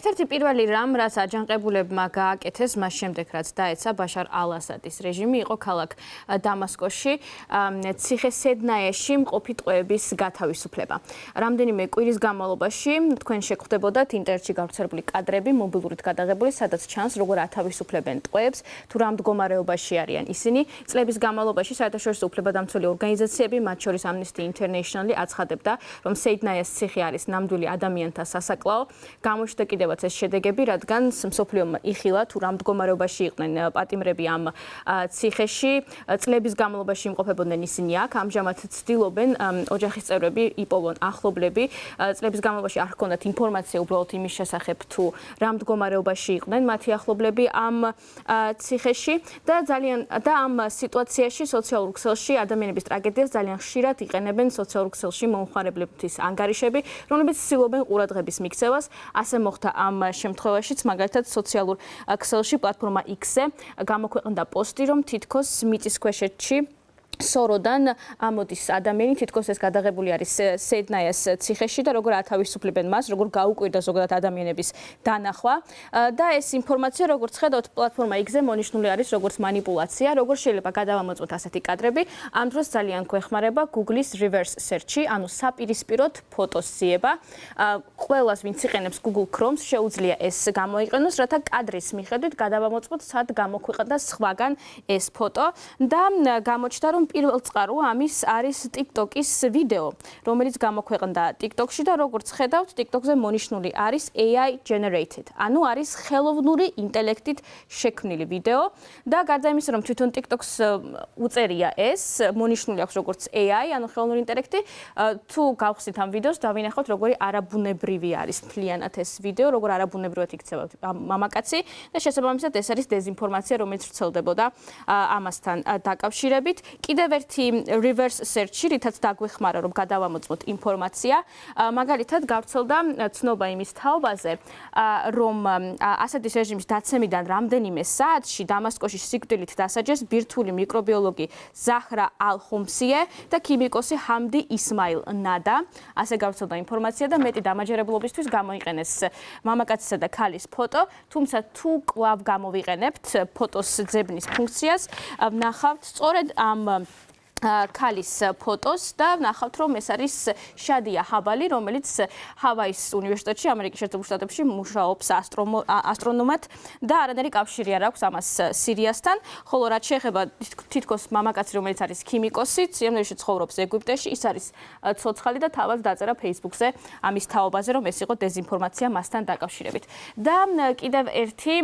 ერთ-ერთი პირველი რამ, რაც აჯანყებულებმა გააკეთეს მას შემდეგ, რაც დაეცა ბაშარ ალ-ასადის რეჟიმი, იყო ქალაქ დამასკოში ციხე-სედნაეში მყოფი ტყვეების გათავისუფლება. რამდენიმე კვირის განმავლობაში თქვენ შეგხვდებოდათ ინტერნეტში გავრცელებული კადრები, მობილურით გადაღებული, სადაც ჩანს, როგორ ათავისუფლებენ ტყვეებს, თუ რა მდგომარეობაში არიან ისინი. წლების განმავლობაში საერთაშორისო უფლებადამცველი ორგანიზაციები, მათ შორის Amnesty International, აცხადებდა, რომ სედნაეს ციხე არის ნამდვილი ადამიანთა სასაკლაო. გამოჩნდა კიდევაც ეს შედეგები, რადგან მსოფლიომ იხილა თუ რა მდგომარეობაში იყვნენ პატიმრები ამ ციხეში. წლების განმავლობაში იმყოფებოდნენ ისინი აქ. ამჟამად ცდილობენ ოჯახის წევრები იპოვონ ახლობლები. წლების განმავლობაში არ ჰქონდათ ინფორმაცია უბრალოდ იმის შესახებ თუ რა მდგომარეობაში იყვნენ მათი ახლობლები ამ ციხეში და ამ სიტუაციაში სოციალურ ქსელში ადამიანების ტრაგედიას ძალიან ხშირად იყენებენ სოციალურ ქსელში მომხმარებლებთვის ანგარიშები, რომლებიც ცდილობენ ყურადღების მიქცევას. ასე მოხდა ამ შემთხვევაშიც, მაგალითად სოციალურ ქსელში პლატფორმა X-ზე გამოქვეყნდა პოსტი, რომ თითქოს მიწისქვეშეთში სოროდან ამოდის ადამიანი, თითქოს ეს გადაღებული არის სედნაეს ციხეში და როგორ ათავისუფლებენ მას, როგორ გაუკვირდა ზოგადად ადამიანების დანახვა და ეს ინფორმაცია, როგორც ხედავთ, პლატფორმა X-ზე მონიშნული არის როგორც манипуляция, როგორ შეიძლება გადავამოწმოთ ასეთი კადრები. ამ დროს ძალიან გვეხმარება Google-ის reverse search-ი, ანუ საპირისპიროდ ფოტოს ძიება. ყველას, ვინც იყენებს Google Chrome-ს, შეუძლია ეს გამოიყენოს, რათა კადრის მიხედვით გადავამოწმოთ, სად გამოქვეყნდა სხვაგან ეს ფოტო და გამოჩნდა, რომ პირველ წყარო ამის არის TikTok-ის ვიდეო, რომელიც გამოქვეყნდა TikTok-ში და როგორც ხედავთ, TikTok-ზე მონიშნული არის AI generated. ანუ არის ხელოვნური ინტელექტით შექმნილი ვიდეო და გარდა იმისა, რომ თვითონ TikTok-ს უწერია ეს, მონიშნული აქვს როგორც AI, ანუ ხელოვნური ინტელექტი, თუ გავხსნით ამ ვიდეოს, დავინახოთ, როგორი არაბუნებრივი არის მთლიანად ეს ვიდეო, როგორ არაბუნებრივად იქცევა მამაკაცი და შესაბამისად ეს არის დეზინფორმაცია, რომელიც ვრცელდებოდა ამასთან დაკავშირებით. კიდევ ერთი reverse search-ი, რითაც დაგვეხმარა, რომ გადავამოწმოთ ინფორმაცია. მაგალითად, გავრცელდა ცნობა იმის თაობაზე, რომ ასადის რეჟიმის დაცემიდან რამდენიმე საათში დამასკოში სიკვდილით დასაჯეს ბირთვული მიკრობიოლოგი ზაჰრა ალ-ხომსიე და ქიმიკოსი ჰამდი ისმაილ ნადა. ასე გავრცელდა ინფორმაცია და მეტი დამაჯერებლობისთვის გამოიყენეს მამაკაცისა და ქალის ფოტო, თუმცა თუ კვლავ გამოვიყენებთ ფოტოს ძებნის ფუნქციას, ვნახავთ სწორედ ამ ქალის ფოტოს და ვნახავთ, რომ ეს არის შადია ჰაბალი, რომელიც ჰავაის უნივერსიტეტში, ამერიკის შეერთებულ შტატებში მუშაობს ასტრონომად და არანაირი კავშირი არ აქვს ამას სირიასთან, ხოლო რაც შეეხება თითქოს მამაკაცი, რომელიც არის ქიმიკოსი, სიამოვნებაში ცხოვრობს ეგვიპტეში, ის არის ცოცხალი და თავად დაწერა Facebook-ზე ამის თაობაზე, რომ ეს იყო დეზინფორმაცია მასთან დაკავშირებით. და კიდევ ერთი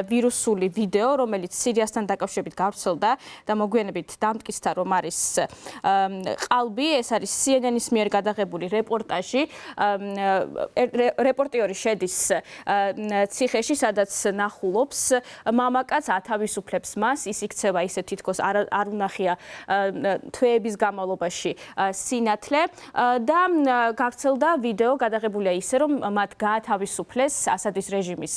ვირუსული ვიდეო, რომელიც სირიასთან დაკავშირებით გავრცელდა და მოგვიანებით დამტკიცდა, რომ არის ყალბი, ეს არის CNN-ის მიერ გადაღებული რეპორტაჟი. რეპორტიორი შედის ციხეში, სადაც ნახულობს მამაკაც, ათავისუფლებს მას, ის იქცევა ისე თითქოს არ უნახია თვეების განმავლობაში სინათლე და გავრცელდა ვიდეო გადაღებულია ისე, რომ მათ გაათავისუფლეს ასადის რეჟიმის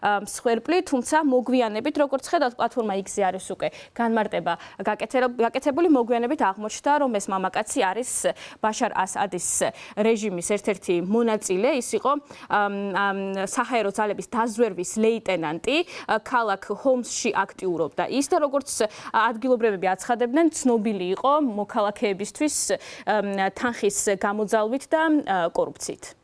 მსხვერპლი, თუმცა მოგვიანებით, როგორც ხედავთ, პლატფორმა X-ზე არის უკვე განმარტება გაკეთებული, მოგვიანებით აღმოჩნდა, რომ ეს მამაკაცი არის ბაშარ ასადის რეჟიმის ერთ-ერთი მონაწილე, ის იყო საჰაერო ძალების დაზვერვის ლეიტენანტი, ქალაქ ჰომსში აქტიურობდა ის და როგორც ადგილობრივები აცხადებდნენ, ცნობილი იყო მოქალაქეებისთვის თანხის გამოძალვით და კორუფციით.